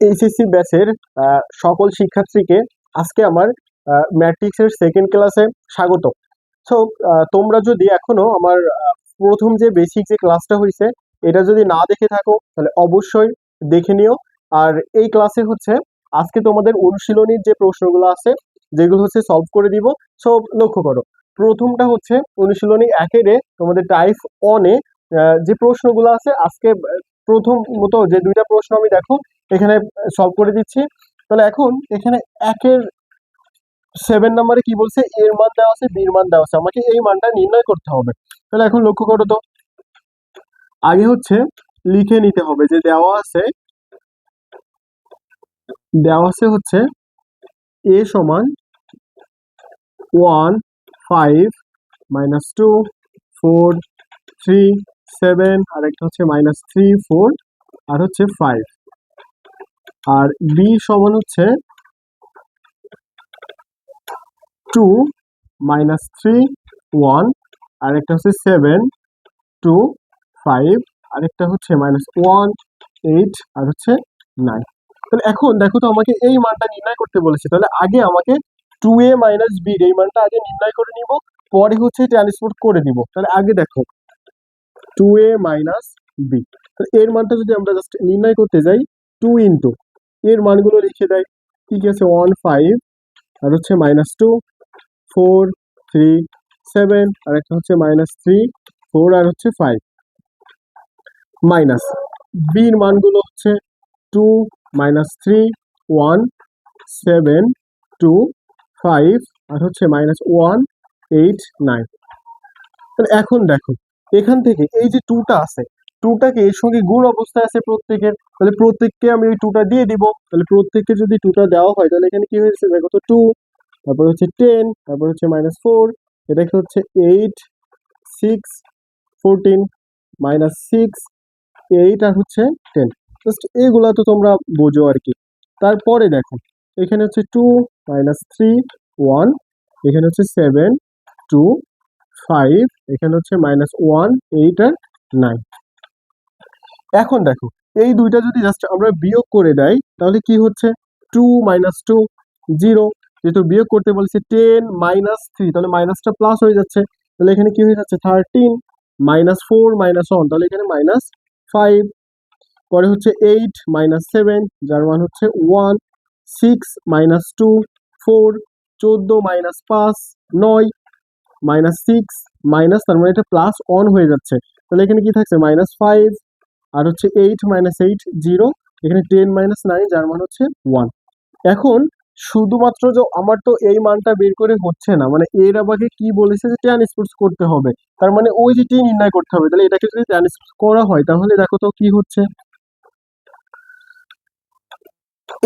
HSC ব্যাচের সকল শিক্ষার্থীকে আজকে আমার ম্যাট্রিক্সের সেকেন্ড ক্লাসে স্বাগত। সো তোমরা যদি এখনো আমার প্রথম যে বেসিক যে ক্লাসটা হয়েছে এটা যদি না দেখে থাকো তাহলে অবশ্যই দেখে নিও। আর এই ক্লাসে হচ্ছে আজকে তোমাদের অনুশীলনীর যে প্রশ্নগুলো আছে যেগুলো হচ্ছে সলভ করে দিব। সো লক্ষ্য করো, প্রথমটা হচ্ছে অনুশীলনী একেরে তোমাদের টাইপ অনে যে প্রশ্নগুলো আছে আজকে প্রথম মতো যে দুইটা প্রশ্ন আমি দেখো এখানে সলভ করে দিচ্ছি। তাহলে এখন এখানে একের 7 নম্বরে কি বলছে, এর মান দেওয়া আছে, বির মান দেওয়া আছে, আমাকে এই মানটা নির্ণয় করতে হবে। তাহলে এখন লক্ষ্য করো তো, আগে হচ্ছে লিখে নিতে হবে যে দেওয়া আছে হচ্ছে a সমান 1 5 -2 4 3 7, আর একটা হচ্ছে -3 4 আর হচ্ছে 5, আর b সমান হচ্ছে 2 -3 1, আর একটা হচ্ছে 7 2 5, আর একটা হচ্ছে -1 8 আর হচ্ছে 9। তাহলে এখন দেখো তো আমাকে এই মানটা নির্ণয় করতে বলেছে, তাহলে আগে আমাকে 2a - b এই মানটা আগে নির্ণয় করে নিব, পরে হচ্ছে ট্রান্সপোর্ট করে দিব। তাহলে আগে দেখো 2a - b, তাহলে এর মানটা যদি আমরা জাস্ট নির্ণয় করতে যাই 2 ইন্টু এর মানগুলো লিখে দেয়, ঠিক আছে 1 5 আর হচ্ছে -2 4 3 7, আর একটা হচ্ছে -3 4 আর হচ্ছে 5, মাইনাস বির মানগুলো হচ্ছে 2 -3 1 7 2 5 আর হচ্ছে -1 8 9। তাহলে এখন দেখো এখান থেকে এই যে 2টা আছে, 2টাকে এর সঙ্গে গুণ অবস্থায় আছে প্রত্যেকের, তাহলে প্রত্যেককে আমি ওই 2টা দিয়ে দিব। তাহলে প্রত্যেককে যদি 2টা দেওয়া হয় তাহলে এখানে কি হয়েছে দেখো তো, 2 তারপর হচ্ছে 10 তারপর হচ্ছে -4, এটা হচ্ছে 8 6 14 -6 8 আর হচ্ছে 10। জাস্ট এইগুলা তো তোমরা বোঝো আর কি। তারপরে দেখো এখানে হচ্ছে 2 -3 1, এখানে হচ্ছে 7 2 5, এখানে হচ্ছে -1 8 আর 9। এখন দেখো এই দুইটা যদি জাস্ট আমরা বিয়োগ করে দেই তাহলে কি হচ্ছে 2 -2 0, যেহেতু বিয়োগ করতে বলেছে 10 -3 তাহলে মাইনাসটা প্লাস হয়ে যাচ্ছে, তাহলে এখানে কি হয়ে যাচ্ছে 13 -4 -1, তাহলে এখানে -5, পরে হচ্ছে 8 -7 যার মান হচ্ছে 1 6 -2 4 14 -5 9 -6 মাইনাস, তার মানে এটা প্লাস অন হয়ে যাচ্ছে, তাহলে এখানে কি থাকছে -5 আর হচ্ছে 8 -8 0, এখানে 10 -9 যার মান হচ্ছে 1। এখন শুধুমাত্র যে আমার তো এই মানটা বের করে হচ্ছে না, মানে এর আমাকে কি বলেছে যে ট্রান্সপোজ করতে হবে, তার মানে ওই যে টি নির্ণয় করতে হবে। তাহলে এটাকে যদি ট্রান্সপোজ করা হয় তাহলে দেখো তো কি হচ্ছে,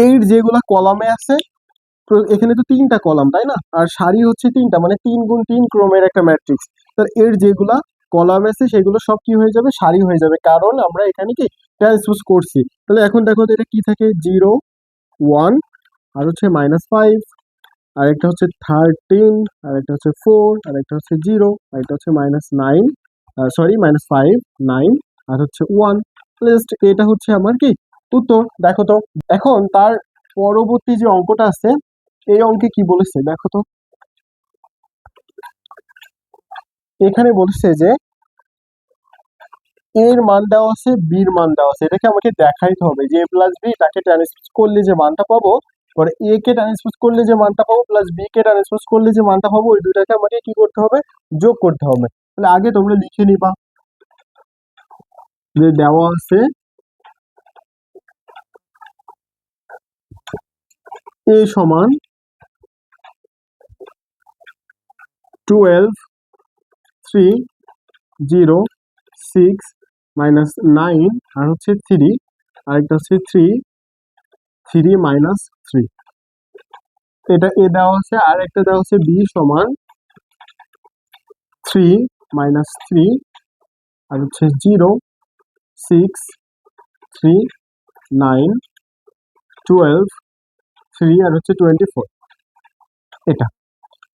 এর যেগুলা কলামে আছে এখানে তো 3টা কলাম তাই না, আর সারি হচ্ছে 3টা, মানে 3 গুণ 3 ক্রমের একটা ম্যাট্রিক্স। তাহলে এর যেগুলা কলাম আছে সেগুলো সব কি হয়ে যাবে, সারি হয়ে যাবে, কারণ আমরা এখানে কি ট্রান্সপোজ করছি। তাহলে এখন দেখো তো এটা কি থাকে 0 1 আর হচ্ছে -5, আর একটা হচ্ছে 13, আর একটা হচ্ছে 4, আর একটা হচ্ছে 0, আর একটা হচ্ছে -9 সরি -5 9 আর হচ্ছে 1। জাস্ট এটা হচ্ছে আমার কি উত্তর। দেখো তো এখন তার পরবর্তী যে অঙ্কটা আছে এই অঙ্কে কি বলেছে দেখো তো, এখানে বলেছে যে এর মান দেওয়া আছে, বির মান দেওয়া আছে, এটাকে আমাকে দেখাইতে হবে যে a প্লাস বি তাকে ট্রান্সপোজ করলে যে মানটা পাবো, পরে এ কে ট্রান্সপোজ করলে যে মানটা পাবো প্লাস বি কে ট্রান্সপোজ করলে যে মানটা পাবো, ওই দুটাকে আমাকে কি করতে হবে, যোগ করতে হবে। তাহলে আগে তোমরা লিখে নিবা যে দেওয়া আছে a সমান 12 3 0 6 -9 আর হচ্ছে 3, আরেকটা হচ্ছে 3 3 -3, এটা এ দেওয়া আছে, আর একটা দেওয়া আছে বি সমান 3 -3 আর হচ্ছে 0 6 3 9 12 3 আর হচ্ছে 24, এটা।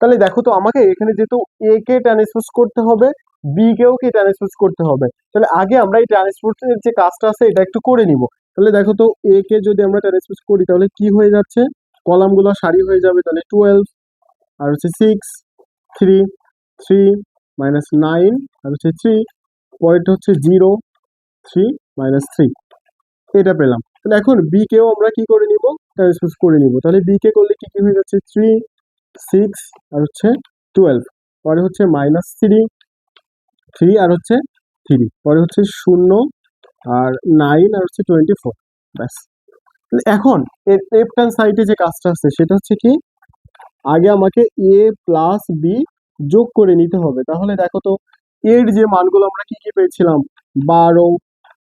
তাহলে দেখো তো আমাকে এখানে যেহেতু এ কে ট্রান্সপোজ করতে হবে, বি কেও কে ট্রান্সপোজ করতে হবে, তাহলে আগে আমরা এই ট্রান্সপোজের যে কাজটা আছে এটা একটু করে নিব। তাহলে দেখো তো এ কে যদি আমরা ট্রান্সপোজ করি তাহলে কি হয়ে যাচ্ছে, কলামগুলো সারি হয়ে যাবে, তাহলে 12 আর হচ্ছে 6 3 3 মাইনাস 9 আর হচ্ছে 3, পরেরটা হচ্ছে 0 3 মাইনাস 3, এটা পেলাম। তাহলে এখন বি কেও আমরা কি করে নিব, ট্রান্সপোজ করে নিব। তাহলে বি কে করলে কি কি হয়ে যাচ্ছে, 3 6 আর হচ্ছে 12, পরে হচ্ছে মাইনাস 3 3 আর হচ্ছে 3, পরে হচ্ছে 0 আর 9 আর হচ্ছে 24, ব্যাস। এখন এর লেফট হ্যান্ড সাইডে যে কাজটা আছে সেটা হচ্ছে কি, আগে আমাকে এ প্লাস বি যোগ করে নিতে হবে। তাহলে দেখো তো এর যে মানগুলো আমরা কি কি পেয়েছিলাম, 12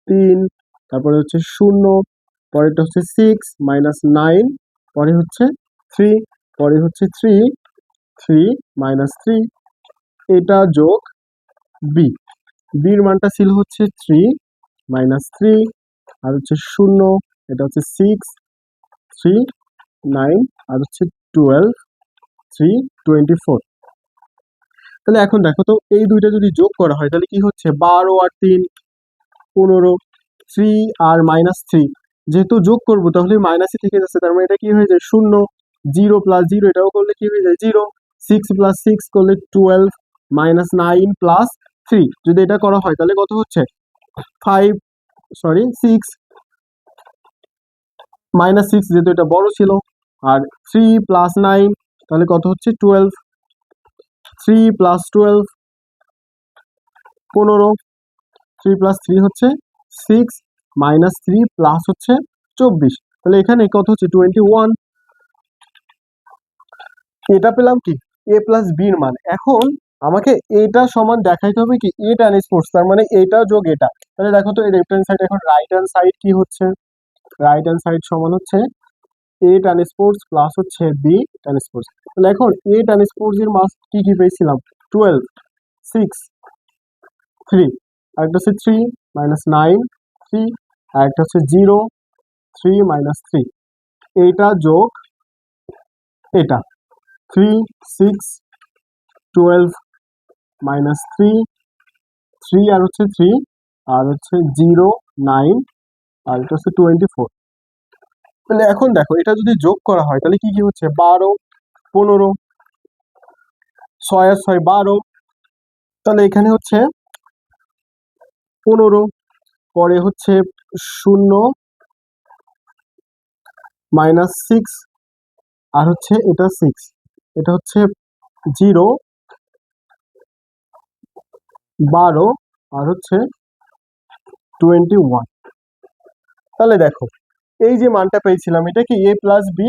3, তারপরে হচ্ছে 0, পরেরটা হচ্ছে 6 মাইনাস 9, পরে হচ্ছে 3, পরে হচ্ছে 3 3 মাইনাস 3, এটা যোগ বি, বির মানটা ছিল হচ্ছে 3 মাইনাস 3 আর হচ্ছে 0, এটা হচ্ছে 6 3 9 আর হচ্ছে 12 3 24। তাহলে এখন দেখো তো এই দুইটা যদি যোগ করা হয় তাহলে কি হচ্ছে, 12 আর 3 15, 3 আর মাইনাস 3, যেহেতু যোগ করবো তাহলে মাইনাসই থেকে যাচ্ছে, তার মানে এটা কি হয়ে যায় 0, 0 প্লাস 0 এটাও করলে কি হয়ে যায় 0, 6 প্লাস 6 করলে 12, মাইনাস 9 প্লাস 3 যদি এটা করা হয় তাহলে কত হচ্ছে 5, সরি 6 মাইনাস 6 যেহেতু এটা বড় ছিল, আর 3 প্লাস 9 তাহলে কত হচ্ছে 12, 3 প্লাস 12 15, 3 প্লাস 3 হচ্ছে 6 মাইনাস 3 প্লাস হচ্ছে 24, তাহলে এখানে কত হচ্ছে 21, এটা পেলাম কি এ প্লাস বির মান। এখন আমাকে এটা সমান দেখাইতে হবে কি এ ট্রান্সপোজ, তার মানে এটা যোগ এটা। তাহলে দেখো তো এই লেফট হ্যান্ড সাইড, এখন রাইট হ্যান্ড সাইড কি হচ্ছে, রাইট হ্যান্ড সাইড সমান হচ্ছে এ ট্রান্সপোজ প্লাস হচ্ছে বি ট্রান্সপোজ। তাহলে এখন এ ট্রান্সপোজ এর মান কি কি পেয়েছিলাম, 12 6 3, আরেকটা হচ্ছে 3 মাইনাস 9 3, আরেকটা হচ্ছে 0 3 মাইনাস 3, এইটা যোগ এটা 3 6 12 মাইনাস 3 3 আর হচ্ছে 3 আর হচ্ছে 0 9 আর এটা হচ্ছে 24। তাহলে এখন দেখো এটা যদি যোগ করা হয় তাহলে কি কি হচ্ছে, 12 15, 6 আর 6 12, তাহলে এখানে হচ্ছে 15, পরে হচ্ছে 0 মাইনাস 6 আর হচ্ছে এটা 6, এটা হচ্ছে 0 12 আর হচ্ছে 21। তাহলে দেখো এই যে মানটা পেয়েছিলাম এটা কি এ প্লাস বি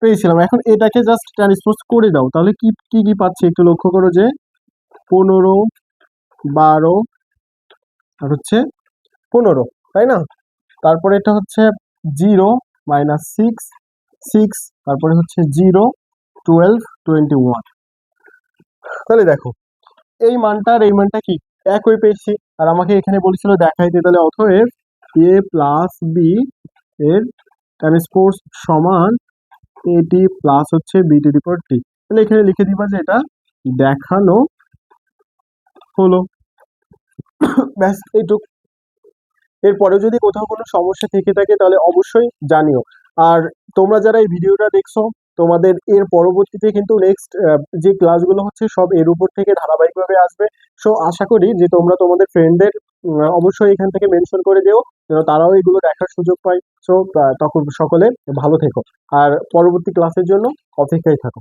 পেয়েছিলাম, এখন এটাকে জাস্ট ট্রান্সপোজ করে দাও, তাহলে কি কি কি পাচ্ছি একটু লক্ষ্য করো, যে 15 12 আর হচ্ছে 15, তাই না? তারপরে এটা হচ্ছে 0 মাইনাস 6 6, তারপরে হচ্ছে 0 12 21। তাহলে দেখো এই মানটা আর এই মানটা কি একই পেয়েছি, আর আমাকে এখানে বলেছিল দেখাইতে, তাহলে অতএব এ প্লাস বি এর ট্রান্সপোজ সমান এটি প্লাস হচ্ছে বি টু দি পাওয়ার টি। তাহলে এখানে লিখে দিবা যে এটা দেখানো হলো, ব্যাস এইটুক। এরপরে যদি কোথাও কোনো সমস্যা থেকে থাকে তাহলে অবশ্যই জানিও। আর তোমরা যারা এই ভিডিওটা দেখছো তোমাদের এর পরবর্তীতে কিন্তু নেক্সট যে ক্লাসগুলো হচ্ছে সব এর উপর থেকে ধারাবাহিকভাবে আসবে। সো আশা করি যে তোমরা তোমাদের ফ্রেন্ডদের অবশ্যই এখান থেকে মেনশন করে দিও যেন তারাও এগুলো দেখার সুযোগ পায়। সো তখন সকলে ভালো থেকো আর পরবর্তী ক্লাসের জন্য অপেক্ষায় থাকো।